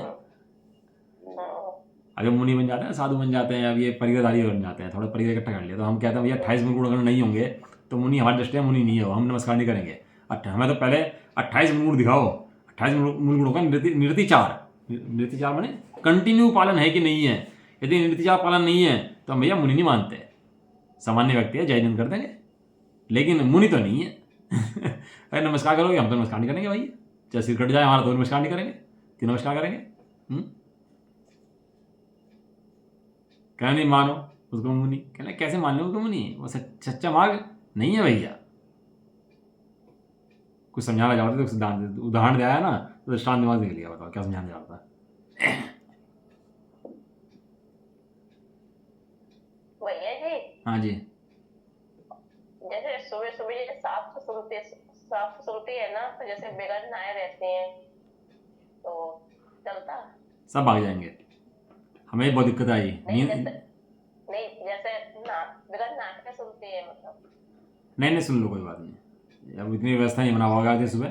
अगर मुनि बन जाते हैं, साधु बन जाते हैं, अब ये परिग्रहधारी बन जाते हैं, थोड़ा परिग्रह इकट्ठा कर लिया, तो हम कहते हैं भैया 28 गुण अगर नहीं होंगे तो मुनि हमारी दृष्टि में मुनि नहीं है, हम नमस्कार नहीं करेंगे। हमें तो पहले 28 गुण दिखाओ, 28 मूल गुणों का निर्तिचार माने कंटिन्यू पालन है कि नहीं है। यदि निर्तिचार पालन नहीं है तो हम भैया मुनि नहीं मानते। सामान्य व्यक्ति है, जय हिंद कर देंगे, लेकिन मुनि तो नहीं है। अरे नमस्कार करोगे, हम तो नमस्कार नहीं करेंगे भाई, चाहे सिर कट जाए हमारा तो नमस्कार नहीं करेंगे, क्यों नमस्कार करेंगे? कहना नहीं मानो उसको मुनि, कहना कैसे मान लो उसको मुनि, वो सच्चा मार्ग नहीं है भैया। कुछ समझाना चाहते तो सिद्धांत उदाहरण दिया है ना, तो दृष्टांत दिमाग निकल गया, बताओ क्या समझाना चाहता है? भैया जी, हाँ जी, जैसे सुबह सुबह ये साफ सुनती है ना, तो जैसे बगैर नहाए रहते हैं तो चलता? सब भाग जाएंगे। हमें बहुत दिक्कत आई नहीं नींद। नहीं, जैसे ना बगैर नहा के सुनती है मतलब। नहीं सुन लो, कोई बात नहीं, अब इतनी व्यवस्था नहीं बना होगा कि सुबह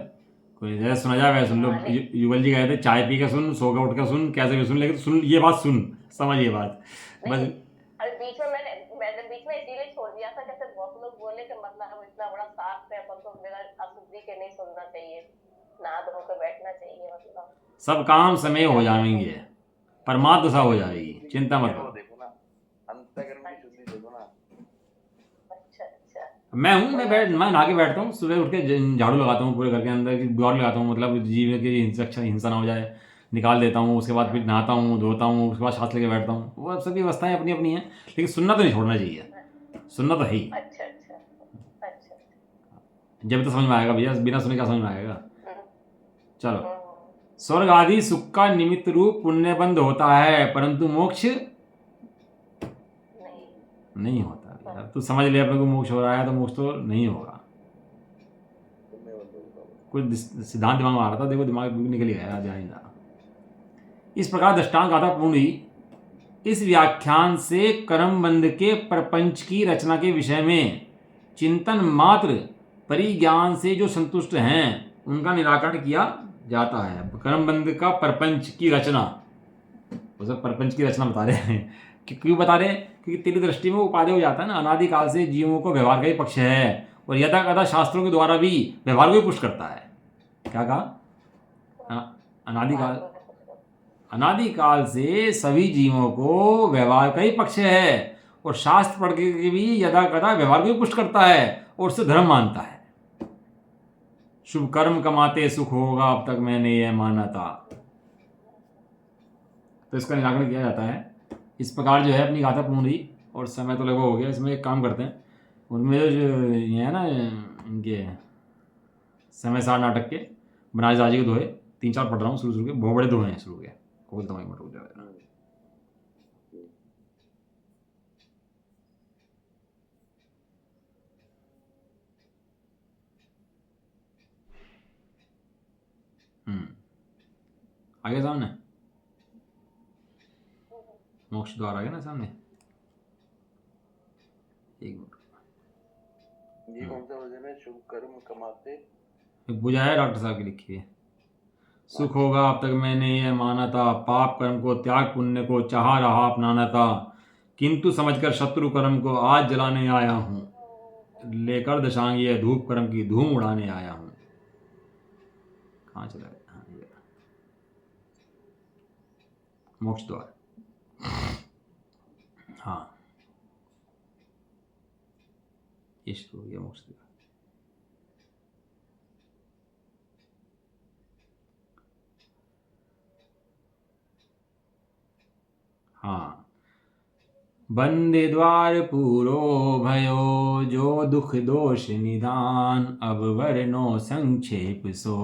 कोई जैसे सुना जाए वैसे सुन लो। युगल जी कहते थे चाय पी के सुन, सो के उठ के सुन, कैसे भी सुन, लेकिन सुन ये बात, सुन समझ ये बात बस। अभी बीच में मैंने बीच में इसीलिए छोड़ दिया था, जैसे बहुत लोग बोले कि मतलब इतना बड़ा साफ है अपन तो बगैर अशुद्धि के नहीं सुनना चाहिए, नहा धो के बैठना चाहिए, मतलब सब काम समय हो जाएंगे, परमात्म दशा हो जाएगी, चिंता मत करो। देखो ना, अंतःकरण की शुद्धि देखो ना। अच्छा मैं नहा के बैठता हूँ, सुबह उठ के झाड़ू लगाता हूँ पूरे घर के अंदर की द्वार लगाता हूँ, मतलब जीव की हिंसा ना हो जाए, निकाल देता हूँ, उसके बाद फिर नहाता हूँ, धोता हूँ, उसके बाद सांस लेके बैठता हूँ। वो सबकी व्यवस्थाएं अपनी अपनी हैं, लेकिन सुनना तो नहीं छोड़ना चाहिए, सुनना तो है ही। अच्छा जब तो समझ में आएगा भैया, बिना सुने क्या समझ में आएगा। चलो, स्वर्ग आदि सुख का निमित्त रूप पुण्य बंध होता है, परंतु मोक्ष नहीं होता यार। तू समझ ले अपने को मोक्ष हो रहा है तो मोक्ष तो नहीं होगा। कुछ सिद्धांत दिमाग में आ रहा था, देखो दिमाग निकल गया, ध्यान नहीं रहा। इस प्रकार दृष्टांत गाथा पूर्ण हुई। इस व्याख्यान से कर्मबंध के प्रपंच की रचना के विषय में चिंतन मात्र परिज्ञान से जो संतुष्ट हैं उनका निराकरण किया जाता है। कर्मबंध का प्रपंच की रचना, मतलब प्रपंच की रचना बता रहे हैं। क्यों बता रहे हैं? क्योंकि तेरी दृष्टि में उपादेय हो जाता है ना, अनादिकाल से जीवों को व्यवहार का ही पक्ष है, और यथा कथा शास्त्रों के द्वारा भी व्यवहार को ही पुष्ट करता है। क्या कहा? अनादिकाल से सभी जीवों को व्यवहार का ही पक्ष है, और शास्त्र पढ़ के भी यथा कथा व्यवहार को ही पुष्ट करता है और उससे धर्म मानता है। शुभ कर्म कमाते सुख होगा, अब तक मैंने यह माना था। तो इसका निराकरण किया जाता है। इस प्रकार जो है अपनी गाथा पूर्ण हुई, और समय तो लगभग हो गया। इसमें एक काम करते हैं, उनमें जो ये है ना इनके समय सार नाटक के बनारस राजी के दोहे 3-4 पढ़ रहा हूँ शुरू के, बहुत बड़े दोहे हैं शुरू के, खोलता हूँ एक मिनट, रुक जाओ। आगे सामने मोक्ष द्वार आ गया ना सामने, एक मिनट। ये कौन सा वजन है? शुभ कर्म कमाते, एक बुझा है डॉक्टर साहब की लिखी है। सुख होगा अब तक मैंने यह माना था, पाप कर्म को त्याग पुण्य को चाह रहा अपनाना था, किंतु समझकर शत्रु कर्म को आज जलाने आया हूँ, लेकर दशांग यह धूप कर्म की धूम उड़ाने आया हूँ। कहाँ चला गया? हाँ, ये मोक्ष द्वार। हाँ, ये शुरू हो गया मोक्ष द्वार। हाँ, बंदे द्वार पूरो भयो, जो दुख दोष निदान, अब वर्णो संक्षेप सो,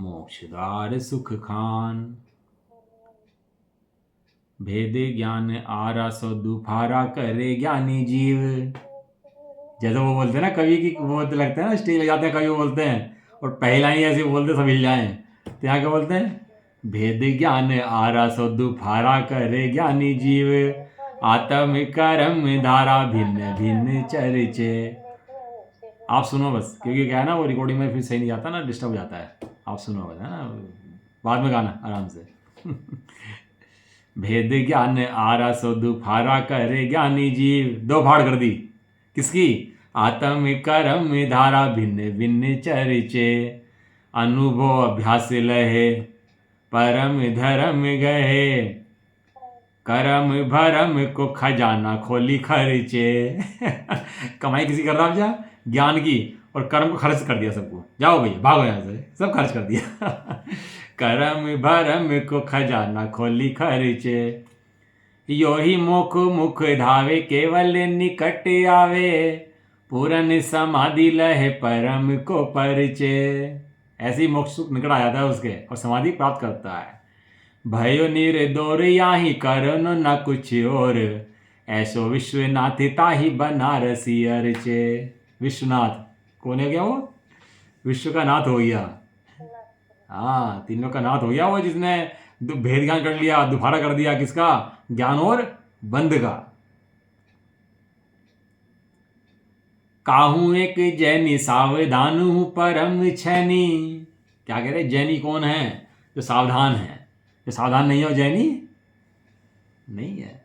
मोक्ष द्वार सुख खान। भेद ज्ञान आरा सो दुफारा करे ज्ञानी जीव। जैसे वो बोलते हैं ना कवि की, वो लगता है ना स्टेज लग जाते हैं कवि, वो बोलते हैं और पहला ही ऐसे बोलते सब हिल जाए, तो यहाँ क्या बोलते हैं? भेद ज्ञान आरा सो दुफारा करे ज्ञानी जीव, आत्म कर्म धारा भिन्न भिन्न चर्चे। आप सुनो बस, क्योंकि क्या है ना वो रिकॉर्डिंग में फिर सही नहीं जाता ना, डिस्टर्ब हो जाता है। आप सुनो बस, है ना, बाद में गाना आराम से। भेद ज्ञान आरा सो दुफारा करे ज्ञानी जीव। दो फाड़ कर दी किसकी? आत्म कर्म धारा भिन्न भिन्न चर्चे, अनुभव अभ्यास लहे परम धर्म गहे, करम भरम को खजाना खोली खर्चे। कमाई किसी कर रहा आप जा ज्ञान की, और कर्म को खर्च कर दिया सबको। जाओ भैया भागो यहाँ से, सब खर्च कर दिया। करम भरम को खजाना खोली खर्चे, यो ही मुख मुख धावे केवल निकट आवे, पूरन समाधि लहे परम को परिचे। ऐसी मोक्ष निकट आ जाता है उसके और समाधि प्राप्त करता है। भयो निर्दोर याही करन न कुछ और, ऐसो विश्वनाथ ताही बनारसी अर्चे। विश्वनाथ कौन है क्या? वो विश्व का नाथ हो गया। हाँ, तीनों का नाथ हो गया वो, जिसने भेद ज्ञान कर लिया, दोबारा कर दिया किसका? ज्ञान और बंध का। काहू एक जैनी सावधान हूं परम छैनी। क्या कह रहे? जैनी कौन है? जो सावधान है। जो सावधान नहीं है वो जैनी नहीं है।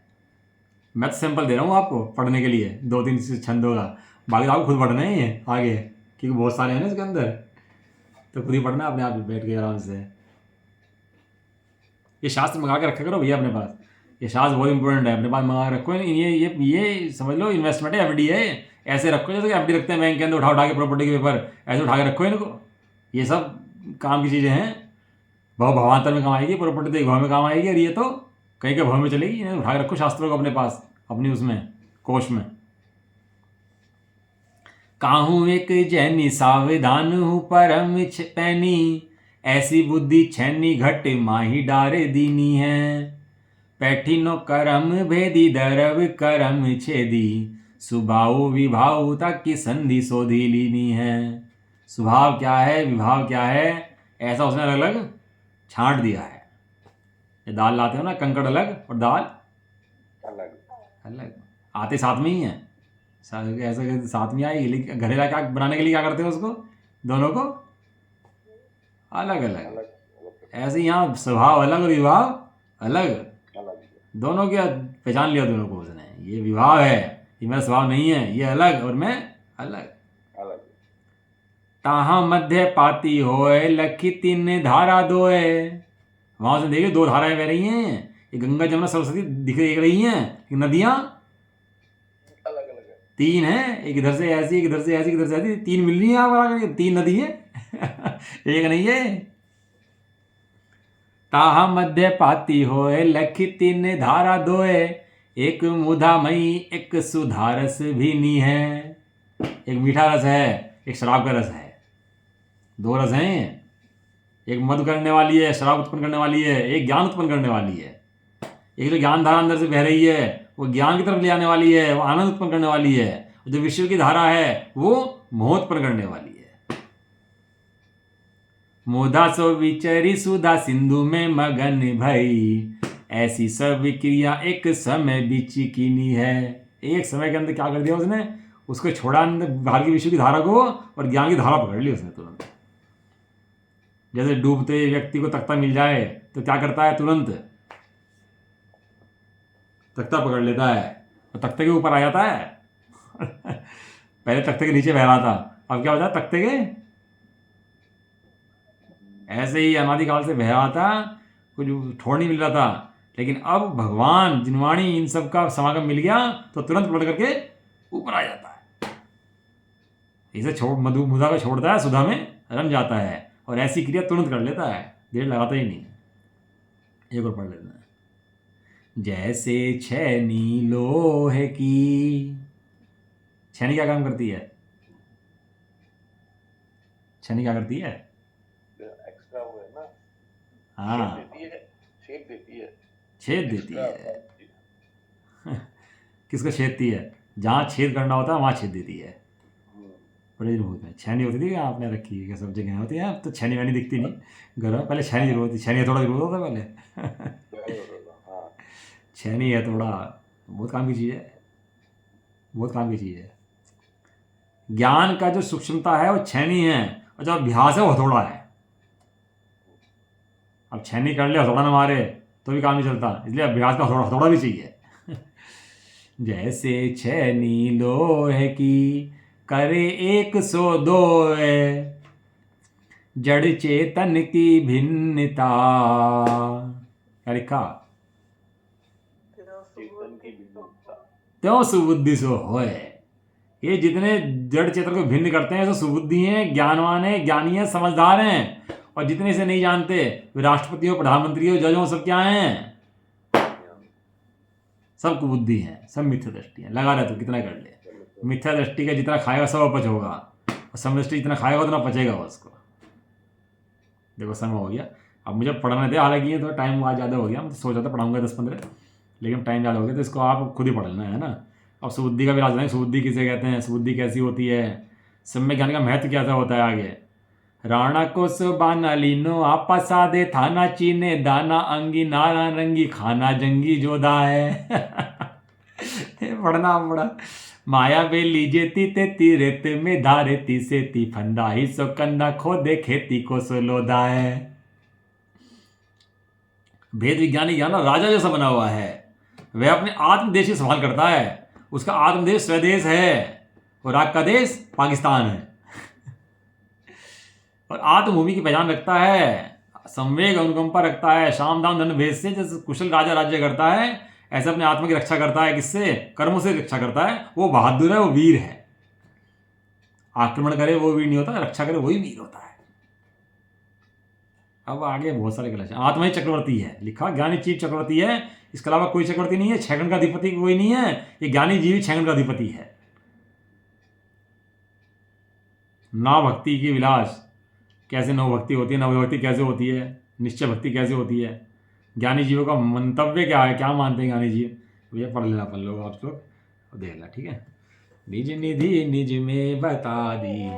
मैं तो सैंपल दे रहा हूँ आपको पढ़ने के लिए, 2-3 छंद होगा, बाकी आपको खुद पढ़ना ही है आगे, क्योंकि बहुत सारे हैं ना इसके अंदर, तो खुद ही पढ़ना अपने आप बैठ के आराम से। ये शास्त्र मंगा के रखा करो भैया अपने पास, ये शास्त्र बहुत इंपॉर्टेंट है, अपने पास मंगा के रखो। ये समझ लो इन्वेस्टमेंट है, एफडी है। ऐसे रखो जैसे एफडी रखते हैं बैंक के अंदर, उठा के प्रॉपर्टी के पेपर ऐसे उठा के रखो इनको। ये सब काम की चीज़ें हैं। भवांतर में काम आएगी, प्रॉपर्टी तो एक भाव में काम आएगी, और ये तो कहीं के भाव में चलेगी। इन्हें उठा के रखो शास्त्रों को अपने पास, अपनी उसमें कोश में। काहू एक जैनी सावधान हूँ परम पैनी, ऐसी बुद्धि छैनी घट माही डारे दीनी है। पैठी नो करम भेदी दरव करम छेदी, सुभाव विभाव तक की संधि सोधी लीनी है। स्वभाव क्या है, विभाव क्या है, ऐसा उसने अलग अलग छांट दिया है। ये दाल लाते हो ना, कंकड़ अलग और दाल अलग अलग, आते साथ में ही है। ऐसा साथ में आएगी, लेकिन घरेला क्या बनाने के लिए क्या करते हो उसको, दोनों को अलग अलग। अलग ऐसे यहाँ स्वभाव अलग और विभाव अलग, अलग दोनों क्या पहचान लिया दोनों को उसने। ये विभाव है, ये मेरा स्वभाव नहीं है, ये अलग और मैं अलग। अलग ताहा मध्य पाती होए लखी तीन धारा दोए। वहां से देखिए 2 धाराएं बह रही हैं, ये गंगा जमुना सरस्वती दिख रही हैं। नदियां अलग अलग है। 3 हैं, एक इधर से ऐसी, एक इधर से ऐसी, एक इधर से ऐसी, 3 मिल रही हैं यहाँ पर आकर, 3 नदी है। एक नहीं है। ताहा मध्य पाती होए लखी तीन धारा दोए, एक मुधा मई एक सुधा रस भी नी है। एक मीठा रस है, एक शराब का रस है। 2 रस हैं, एक मधु करने वाली है, शराब उत्पन्न करने वाली है, एक ज्ञान उत्पन्न करने वाली है। एक जो ज्ञान धारा अंदर से बह रही है वो ज्ञान की तरफ ले आने वाली है, वो आनंद उत्पन्न करने वाली है। जो विश्व की धारा है वो मोह उत्पन्न करने वाली है। मोधा सो विचरी सुधा सिंधु में मगन भई, ऐसी सब क्रिया एक समय बीच कीनी है। एक समय के अंदर क्या कर दिया उसने, उसको छोड़ा अंदर बाहर की विश्व की धारा को, और ज्ञान की धारा पकड़ ली उसने तुरंत। जैसे डूबते व्यक्ति को तख्ता मिल जाए तो क्या करता है, तुरंत तख्ता पकड़ लेता है और तख्ते के ऊपर आ जाता है। पहले तख्ते के नीचे बह रहा था, अब क्या हो जाता है, तख्ते के ऐसे ही अनादिकाल से बह रहा था, कुछ छोड़ नहीं मिल रहा था। लेकिन अब भगवान जिनवाणी इन सब का समागम मिल गया तो तुरंत पलट करके ऊपर आ जाता है। इसे मुधा को छोड़ता है, सुधा में रम जाता है, और ऐसी क्रिया तुरंत कर लेता है, देर लगाता ही नहीं। एक और पढ़ लेते हैं। जैसे छैनी लोहे की। छैनी क्या काम करती है? छैनी क्या करती है? एक्स्ट्रा वो है ना, हाँ, शेप देती है। छेद देती है। किसको छेदती है? जहाँ छेद करना होता है वहाँ छेद देती है। बड़े दिन होते हैं। छैनी होती थी क्या आपने रखी है? सब जगह होती है। अब तो छैनी वैनी दिखती नहीं घर में, पहले छैनी जरूर होती। छैनी थोड़ा जरूर होता पहले। छैनी है थोड़ा, बहुत काम की चीज़ है, बहुत काम की चीज़ है। ज्ञान का जो सूक्ष्मता है वो छैनी है, और जो अभ्यास है वो हथौड़ा है। अब छैनी कर ले हथौड़ा न मारे तो भी काम नहीं चलता, इसलिए अभ्यास का हथौड़ा भी चाहिए। जैसे छैनी लोहे की करे 102 जड़ चेतन की भिन्नता। क्या लिखा? चेतन की भिन्नता। त्यों सुबुद्धि सो होए। ये जितने जड़ चेतन को भिन्न करते हैं, तो सुबुद्धि हैं, ज्ञानवान हैं, ज्ञानी हैं, समझदार हैं। और जितने इसे नहीं जानते, वे राष्ट्रपति हो, प्रधानमंत्री हो, जज हो, सब क्या हैं? सब कुबुद्धि हैं, सब मिथ्या दृष्टि है। लगा रहे तो कितना कर ले। मिथ्या दृष्टि का जितना खाएगा सब अपच होगा, और समदृष्टि जितना खाएगा उतना पचेगा उसको। देखो समय हो गया, अब मुझे पढ़ने दे। हालांकि ये तो टाइम आज ज़्यादा हो गया, मैं तो सोचा था पढ़ाऊंगा 10-15, लेकिन टाइम ज़्यादा हो गया, तो इसको आप खुद ही पढ़ लेना है ना। अब सुबुद्धि का भी राज जाएंगे, सुबुद्धि किसे कहते हैं, सुबुद्धि कैसी होती है, सम्यक ज्ञान का महत्व क्या होता है आगे। राणा को सुबाना लीनो आपा सादे थाना चीने दाना अंगी नारा रंगी खाना जंगी जोधा है। पढ़ना बड़ा। माया बे लीजे ती ते ती रेत में धारे ती से ती फंदा ही सो कंदा खो दे खेती को सो लोदा है। भेद विज्ञानी ज्ञान राजा जैसा बना हुआ है, वह अपने आत्मदेश की संभाल करता है। उसका आत्मदेश स्वदेश है और राग का देश पाकिस्तान है। और आत्मभूमि की पहचान रखता है, संवेग अनुकंपा रखता है, शाम दाम दंड भेद से जैसे कुशल राजा राज्य करता है, ऐसे अपने आत्मा की रक्षा करता है। किससे? कर्मों से रक्षा करता है। वो बहादुर है, वो वीर है। आक्रमण करे वो वीर नहीं होता, रक्षा करे वही वीर होता है। अब आगे बहुत सारे कलश। आत्मा ही चक्रवर्ती है, लिखा ज्ञानी चीज चक्रवर्ती है, इसके अलावा कोई चक्रवर्ती नहीं है। 6 गण का अधिपति कोई नहीं है, ये ज्ञानी जीव 6 गण का अधिपति है। ना भक्ति की विलास, कैसे नव भक्ति होती है, नव भक्ति कैसे होती है, निश्चय भक्ति कैसे होती है, ज्ञानी जीवों का मंतव्य क्या है, क्या मानते हैं ज्ञानी जीव, भैया पढ़ लेना अपन लोग, आप लोग देख लेना, ठीक है। निज निधि निज में बता दी।